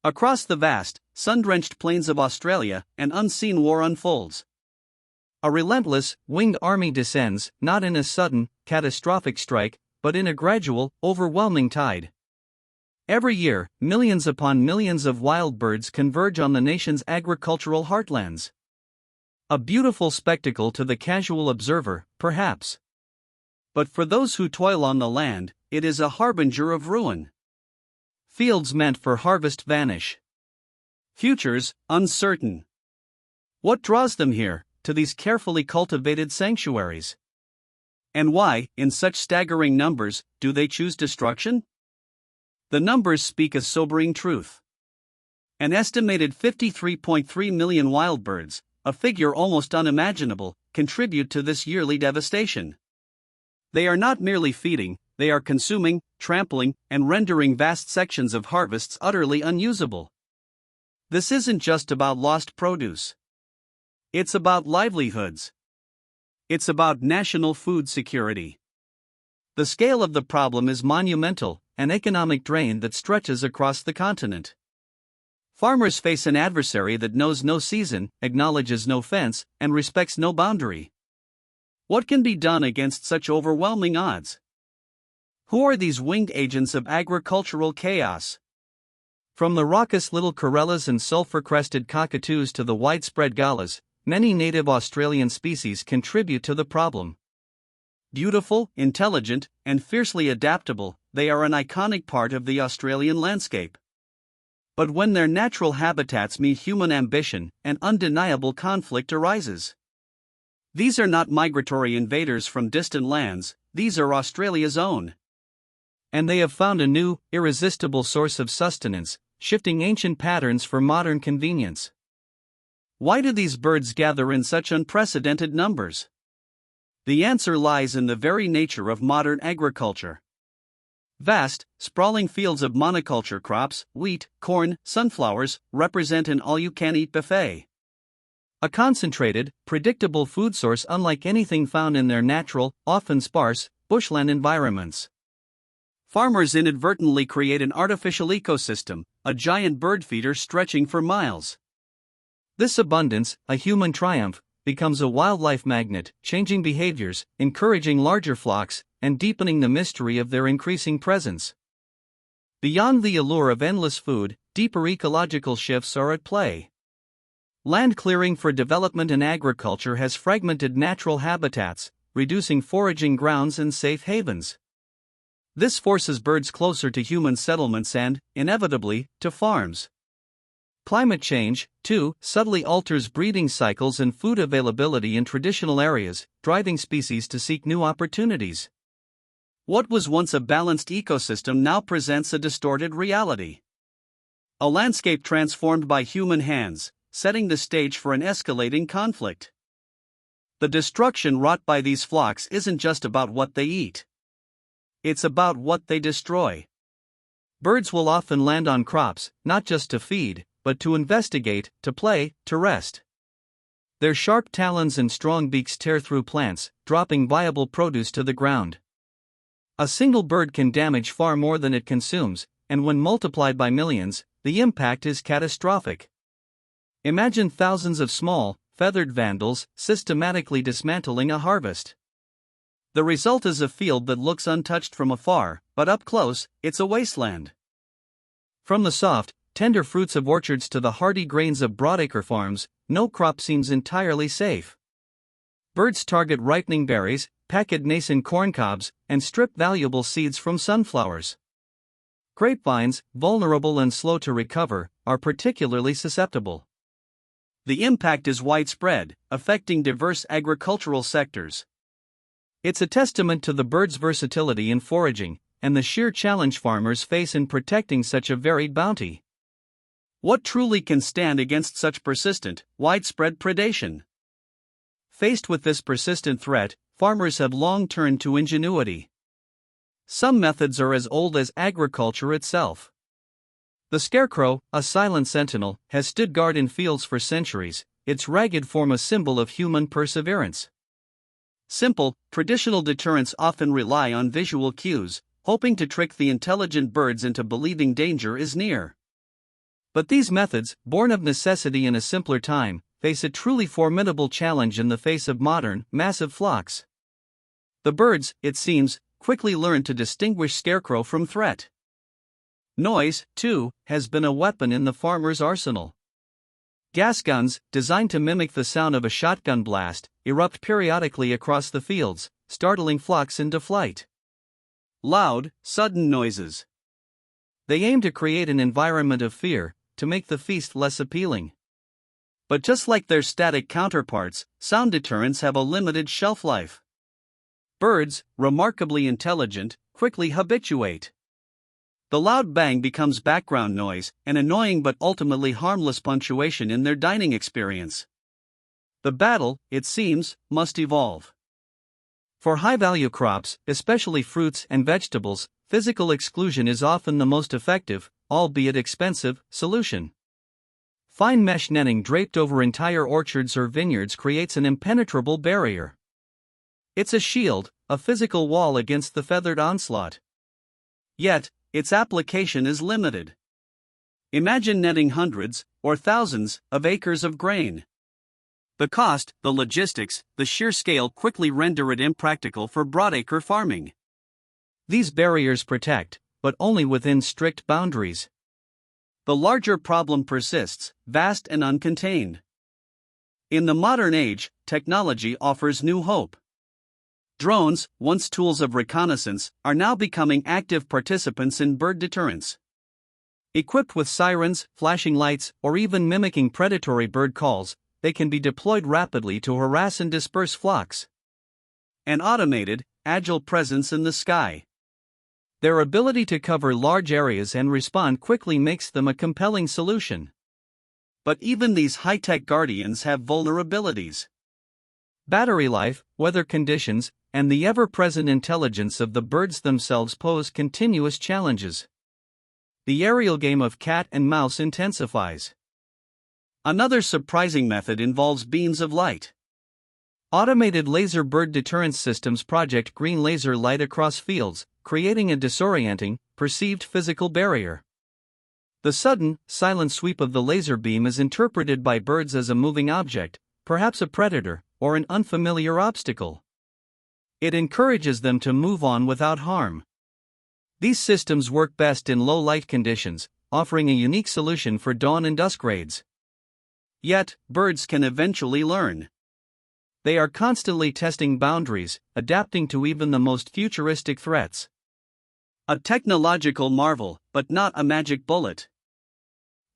Across the vast, sun-drenched plains of Australia, an unseen war unfolds. A relentless, winged army descends, not in a sudden, catastrophic strike, but in a gradual, overwhelming tide. Every year, millions upon millions of wild birds converge on the nation's agricultural heartlands. A beautiful spectacle to the casual observer, perhaps. But for those who toil on the land, it is a harbinger of ruin. Fields meant for harvest vanish. Futures, uncertain. What draws them here, to these carefully cultivated sanctuaries? And why, in such staggering numbers, do they choose destruction? The numbers speak a sobering truth. An estimated 53.3 million wild birds, a figure almost unimaginable, contribute to this yearly devastation. They are not merely feeding, they are consuming, trampling, and rendering vast sections of harvests utterly unusable. This isn't just about lost produce. It's about livelihoods. It's about national food security. The scale of the problem is monumental, an economic drain that stretches across the continent. Farmers face an adversary that knows no season, acknowledges no fence, and respects no boundary. What can be done against such overwhelming odds? Who are these winged agents of agricultural chaos? From the raucous little corellas and sulfur-crested cockatoos to the widespread galahs, many native Australian species contribute to the problem. Beautiful, intelligent, and fiercely adaptable, they are an iconic part of the Australian landscape. But when their natural habitats meet human ambition, an undeniable conflict arises. These are not migratory invaders from distant lands, these are Australia's own. And they have found a new, irresistible source of sustenance, shifting ancient patterns for modern convenience. Why do these birds gather in such unprecedented numbers? The answer lies in the very nature of modern agriculture. Vast, sprawling fields of monoculture crops, wheat, corn, sunflowers, represent an all-you-can-eat buffet. A concentrated, predictable food source unlike anything found in their natural, often sparse, bushland environments. Farmers inadvertently create an artificial ecosystem, a giant bird feeder stretching for miles. This abundance, a human triumph, becomes a wildlife magnet, changing behaviors, encouraging larger flocks, and deepening the mystery of their increasing presence. Beyond the allure of endless food, deeper ecological shifts are at play. Land clearing for development and agriculture has fragmented natural habitats, reducing foraging grounds and safe havens. This forces birds closer to human settlements and, inevitably, to farms. Climate change, too, subtly alters breeding cycles and food availability in traditional areas, driving species to seek new opportunities. What was once a balanced ecosystem now presents a distorted reality. A landscape transformed by human hands, setting the stage for an escalating conflict. The destruction wrought by these flocks isn't just about what they eat. It's about what they destroy. Birds will often land on crops, not just to feed, but to investigate, to play, to rest. Their sharp talons and strong beaks tear through plants, dropping viable produce to the ground. A single bird can damage far more than it consumes, and when multiplied by millions, the impact is catastrophic. Imagine thousands of small, feathered vandals systematically dismantling a harvest. The result is a field that looks untouched from afar, but up close, it's a wasteland. From the soft, tender fruits of orchards to the hardy grains of broadacre farms, no crop seems entirely safe. Birds target ripening berries, peck at nascent corn cobs, and strip valuable seeds from sunflowers. Grapevines, vulnerable and slow to recover, are particularly susceptible. The impact is widespread, affecting diverse agricultural sectors. It's a testament to the bird's versatility in foraging, and the sheer challenge farmers face in protecting such a varied bounty. What truly can stand against such persistent, widespread predation? Faced with this persistent threat, farmers have long turned to ingenuity. Some methods are as old as agriculture itself. The scarecrow, a silent sentinel, has stood guard in fields for centuries, its ragged form a symbol of human perseverance. Simple, traditional deterrents often rely on visual cues, hoping to trick the intelligent birds into believing danger is near. But these methods, born of necessity in a simpler time, face a truly formidable challenge in the face of modern, massive flocks. The birds, it seems, quickly learn to distinguish scarecrow from threat. Noise, too, has been a weapon in the farmer's arsenal. Gas guns, designed to mimic the sound of a shotgun blast, erupt periodically across the fields, startling flocks into flight. Loud, sudden noises. They aim to create an environment of fear, to make the feast less appealing. But just like their static counterparts, sound deterrents have a limited shelf life. Birds, remarkably intelligent, quickly habituate. The loud bang becomes background noise, an annoying but ultimately harmless punctuation in their dining experience. The battle, it seems, must evolve. For high-value crops, especially fruits and vegetables, physical exclusion is often the most effective, albeit expensive, solution. Fine mesh netting draped over entire orchards or vineyards creates an impenetrable barrier. It's a shield, a physical wall against the feathered onslaught. Yet, its application is limited. Imagine netting hundreds, or thousands, of acres of grain. The cost, the logistics, the sheer scale quickly render it impractical for broadacre farming. These barriers protect, but only within strict boundaries. The larger problem persists, vast and uncontained. In the modern age, technology offers new hope. Drones, once tools of reconnaissance, are now becoming active participants in bird deterrence. Equipped with sirens, flashing lights, or even mimicking predatory bird calls, they can be deployed rapidly to harass and disperse flocks. An automated, agile presence in the sky. Their ability to cover large areas and respond quickly makes them a compelling solution. But even these high-tech guardians have vulnerabilities. Battery life, weather conditions, and the ever-present intelligence of the birds themselves pose continuous challenges. The aerial game of cat and mouse intensifies. Another surprising method involves beams of light. Automated laser bird deterrence systems project green laser light across fields, creating a disorienting, perceived physical barrier. The sudden, silent sweep of the laser beam is interpreted by birds as a moving object, perhaps a predator, or an unfamiliar obstacle. It encourages them to move on without harm. These systems work best in low light conditions, offering a unique solution for dawn and dusk raids. Yet, birds can eventually learn. They are constantly testing boundaries, adapting to even the most futuristic threats. A technological marvel, but not a magic bullet.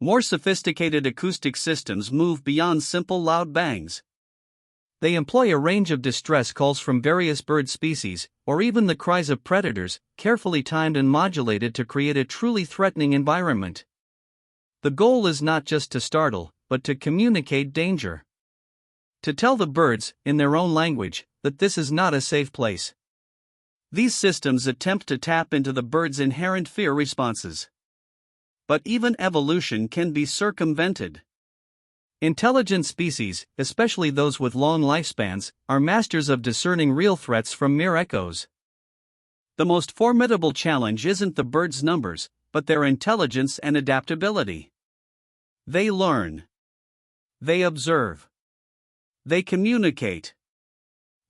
More sophisticated acoustic systems move beyond simple loud bangs. They employ a range of distress calls from various bird species, or even the cries of predators, carefully timed and modulated to create a truly threatening environment. The goal is not just to startle, but to communicate danger. To tell the birds, in their own language, that this is not a safe place. These systems attempt to tap into the bird's inherent fear responses. But even evolution can be circumvented. Intelligent species, especially those with long lifespans, are masters of discerning real threats from mere echoes. The most formidable challenge isn't the birds' numbers, but their intelligence and adaptability. They learn. They observe. They communicate.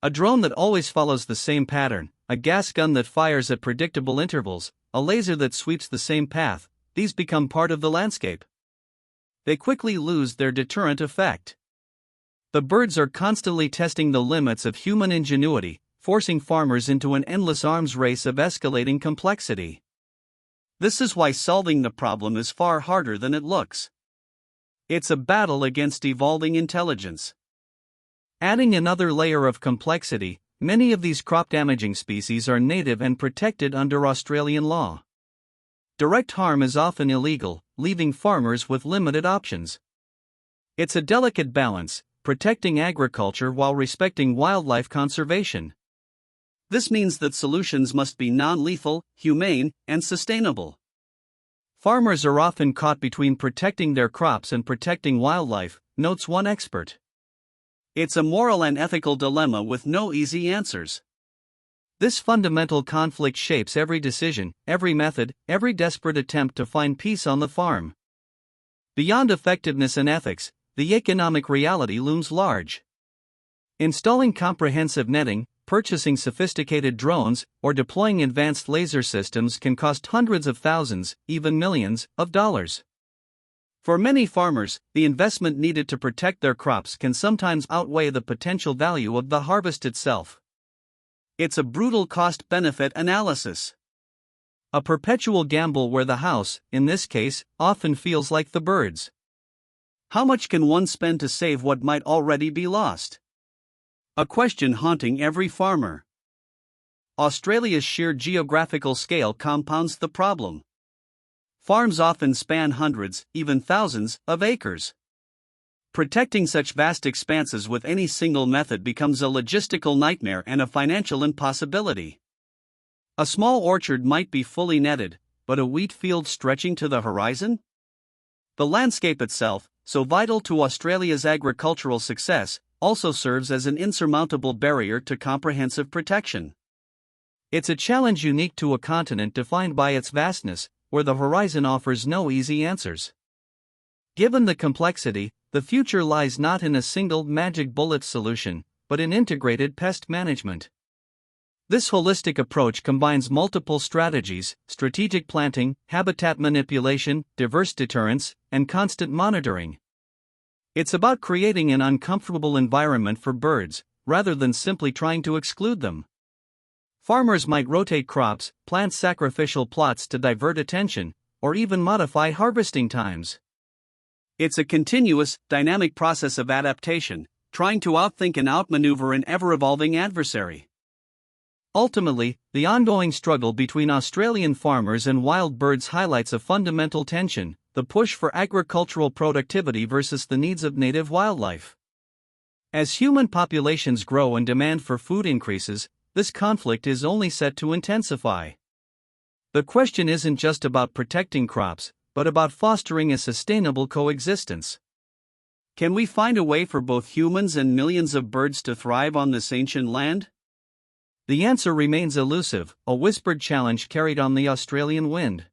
A drone that always follows the same pattern, a gas gun that fires at predictable intervals, a laser that sweeps the same path, these become part of the landscape. They quickly lose their deterrent effect. The birds are constantly testing the limits of human ingenuity, forcing farmers into an endless arms race of escalating complexity. This is why solving the problem is far harder than it looks. It's a battle against evolving intelligence. Adding another layer of complexity, many of these crop-damaging species are native and protected under Australian law. Direct harm is often illegal, leaving farmers with limited options. It's a delicate balance, protecting agriculture while respecting wildlife conservation. This means that solutions must be non-lethal, humane, and sustainable. Farmers are often caught between protecting their crops and protecting wildlife, notes one expert. It's a moral and ethical dilemma with no easy answers. This fundamental conflict shapes every decision, every method, every desperate attempt to find peace on the farm. Beyond effectiveness and ethics, the economic reality looms large. Installing comprehensive netting, purchasing sophisticated drones, or deploying advanced laser systems can cost hundreds of thousands, even millions, of dollars. For many farmers, the investment needed to protect their crops can sometimes outweigh the potential value of the harvest itself. It's a brutal cost-benefit analysis. A perpetual gamble where the house, in this case, often feels like the birds. How much can one spend to save what might already be lost? A question haunting every farmer. Australia's sheer geographical scale compounds the problem. Farms often span hundreds, even thousands, of acres. Protecting such vast expanses with any single method becomes a logistical nightmare and a financial impossibility. A small orchard might be fully netted, but a wheat field stretching to the horizon? The landscape itself, so vital to Australia's agricultural success, also serves as an insurmountable barrier to comprehensive protection. It's a challenge unique to a continent defined by its vastness, where the horizon offers no easy answers. Given the complexity, the future lies not in a single magic bullet solution, but in integrated pest management. This holistic approach combines multiple strategies: strategic planting, habitat manipulation, diverse deterrence, and constant monitoring. It's about creating an uncomfortable environment for birds, rather than simply trying to exclude them. Farmers might rotate crops, plant sacrificial plots to divert attention, or even modify harvesting times. It's a continuous, dynamic process of adaptation, trying to outthink and outmaneuver an ever-evolving adversary. Ultimately, the ongoing struggle between Australian farmers and wild birds highlights a fundamental tension: the push for agricultural productivity versus the needs of native wildlife. As human populations grow and demand for food increases, this conflict is only set to intensify. The question isn't just about protecting crops, but about fostering a sustainable coexistence. Can we find a way for both humans and millions of birds to thrive on this ancient land? The answer remains elusive, a whispered challenge carried on the Australian wind.